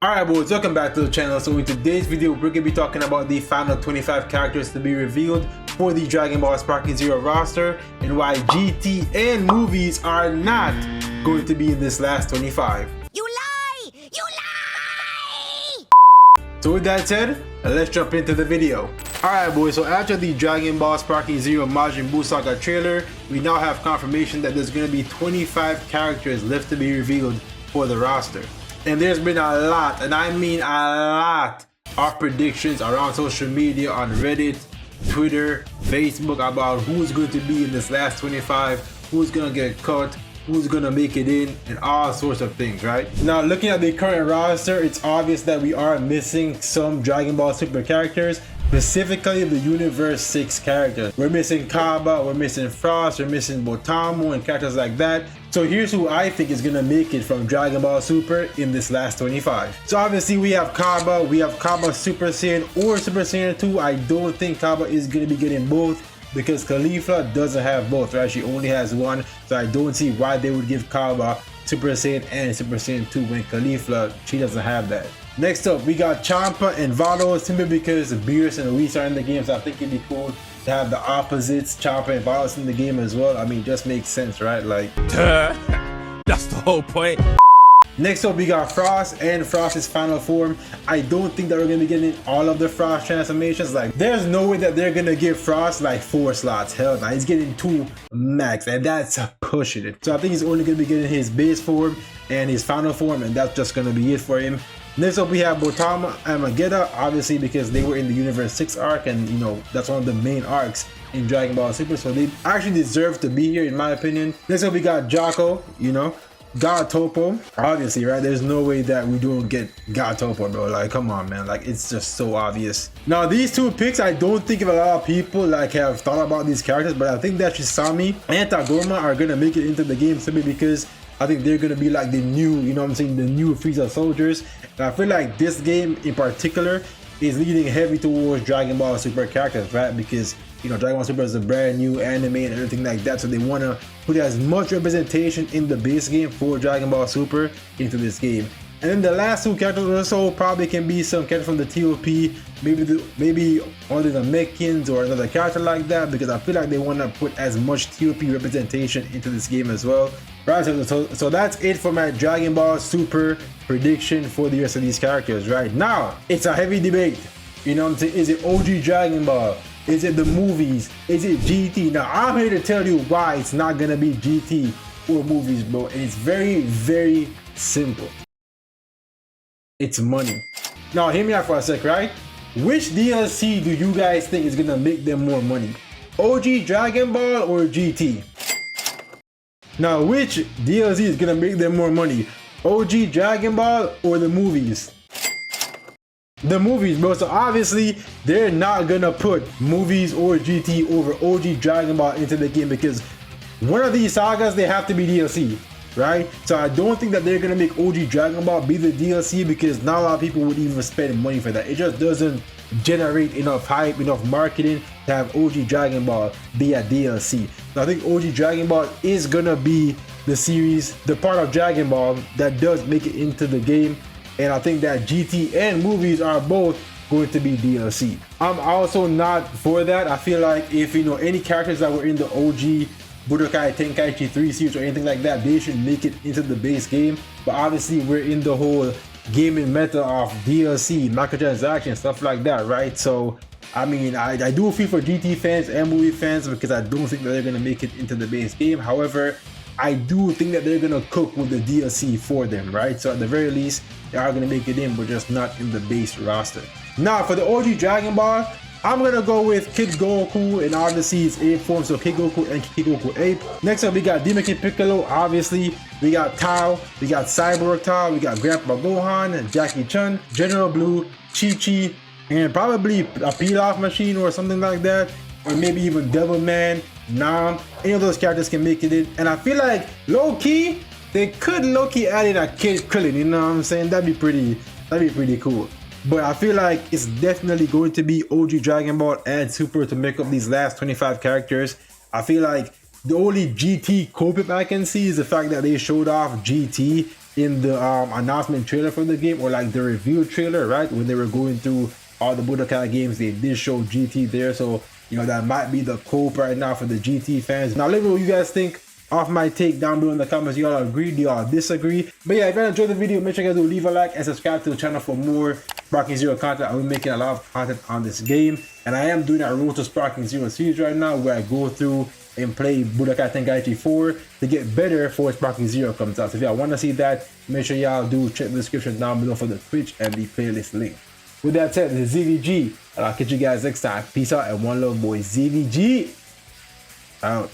Alright boys, welcome back to the channel. So in today's video, we're going to be talking about the final 25 characters to be revealed for the Dragon Ball Sparking Zero roster and why GT and movies are not going to be in this last 25. You lie! You lie! So with that said, let's jump into the video. Alright boys, so after the Dragon Ball Sparking Zero Majin Buu Saga trailer, we now have confirmation that there's going to be 25 characters left to be revealed for the roster. And there's been a lot, and I mean a lot, of predictions around social media, on Reddit, Twitter, Facebook, about who's going to be in this last 25, who's going to get cut, who's going to make it in, and all sorts of things, right? Now, looking at the current roster, it's obvious that we are missing some Dragon Ball Super characters, specifically the Universe 6 characters. We're missing Kaba, we're missing Frost, we're missing Botamo, and characters like that. So here's who I think is gonna make it from Dragon Ball Super in this last 25. So obviously we have Kaba Super Saiyan or Super Saiyan 2. I don't think Kaba is gonna be getting both because Caulifla doesn't have both, right? She only has one. So I don't see why they would give Kaba Super Saiyan and Super Saiyan 2 when Caulifla, she doesn't have that. Next up, we got Champa and Vado, simply because Beerus and Whis are in the game, so I think it'd be cool to have the opposites, Champa and Vado, in the game as well. I mean, just makes sense, right? Like, that's the whole point. Next up, we got Frost and Frost's final form. I don't think that we're gonna be getting all of the Frost transformations. Like, there's no way that they're gonna give Frost like 4 slots. Hell no, he's getting 2 max, and that's pushing it. So I think he's only gonna be getting his base form and his final form, and that's just gonna be it for him. Next up, we have Botama and Magetta, obviously because they were in the Universe 6 arc, and you know, that's one of the main arcs in Dragon Ball Super, so they actually deserve to be here in my opinion. Next up, we got Jocko, you know, God Topo, obviously, right? There's no way that we don't get God Topo, bro. Like, come on, man. Like, it's just so obvious. Now, these two picks, I don't think a lot of people like have thought about these characters, but I think that Shisami and Tagoma are gonna make it into the game simply because I think they're gonna be like the new, you know what I'm saying, the new Frieza soldiers. And I feel like this game in particular is leading heavy towards Dragon Ball Super characters, right? Because, you know, Dragon Ball Super is a brand new anime and everything like that, so they want to put as much representation in the base game for Dragon Ball Super into this game. And then the last 2 characters also probably can be some characters from the TOP, maybe only the Mechans or another character like that, because I feel like they want to put as much TOP representation into this game as well. Right, so that's it for my Dragon Ball Super prediction for the rest of these characters. Right now, it's a heavy debate. You know what I'm saying? Is it OG Dragon Ball? Is it the movies? Is it GT? Now, I'm here to tell you why it's not gonna be GT or movies, bro. And it's very, very simple. It's money. Now, hear me out for a sec, right? Which DLC do you guys think is gonna make them more money? OG Dragon Ball or GT? Now, which DLC is gonna make them more money? OG Dragon Ball or the movies? The movies, bro. So obviously, they're not gonna put movies or GT over OG Dragon Ball into the game because one of these sagas, they have to be DLC, right? So I don't think that they're gonna make OG Dragon Ball be the DLC because not a lot of people would even spend money for that. It just doesn't generate enough hype, enough marketing to have OG Dragon Ball be a DLC. So I think OG Dragon Ball is gonna be the series, the part of Dragon Ball that does make it into the game. And I think that GT and movies are both going to be DLC. I'm also not for that. I feel like if, you know, any characters that were in the OG Budokai Tenkaichi 3 series or anything like that, they should make it into the base game. But obviously we're in the whole gaming meta of DLC, microtransactions, stuff like that, right? So I mean, I do feel for GT fans and movie fans because I don't think that they're gonna make it into the base game. However, I do think that they're gonna cook with the DLC for them, right? So at the very least, they are gonna make it in, but just not in the base roster. Now for the OG Dragon Ball, I'm gonna go with Kid Goku and obviously his ape form, so Kid Goku and Kid Goku Ape. Next up, we got Demon Kid Piccolo, obviously. We got Tao, we got Cyborg Tao, we got Grandpa Gohan, Jackie Chun, General Blue, Chi-Chi, and probably a Pilaf machine or something like that, or maybe even Devilman, Nam. Any of those characters can make it in, and I feel like low-key, they could low-key add in a Kid Krillin, you know what I'm saying? That'd be pretty cool. But I feel like it's definitely going to be OG Dragon Ball and Super to make up these last 25 characters. I feel like the only GT co-op I can see is the fact that they showed off GT in the announcement trailer for the game, or like the review trailer, right? When they were going through all the Budokai games, they did show GT there. So, you know, that might be the cope right now for the GT fans. Now, let me know what you guys think off my take down below in the comments. You all agree? Do y'all disagree? But yeah, if you enjoyed the video, make sure you guys do leave a like and subscribe to the channel for more Sparking Zero content. I'll be making a lot of content on this game, and I am doing that Road to Sparking Zero series right now, where I go through and play Budokai Tenkaichi 4 to get better for Sparking Zero comes out. So if y'all want to see that, make sure y'all do check the description down below for the Twitch and the playlist link. With that said, this is ZVG, and I'll catch you guys next time. Peace out, and one love, boys. ZVG out.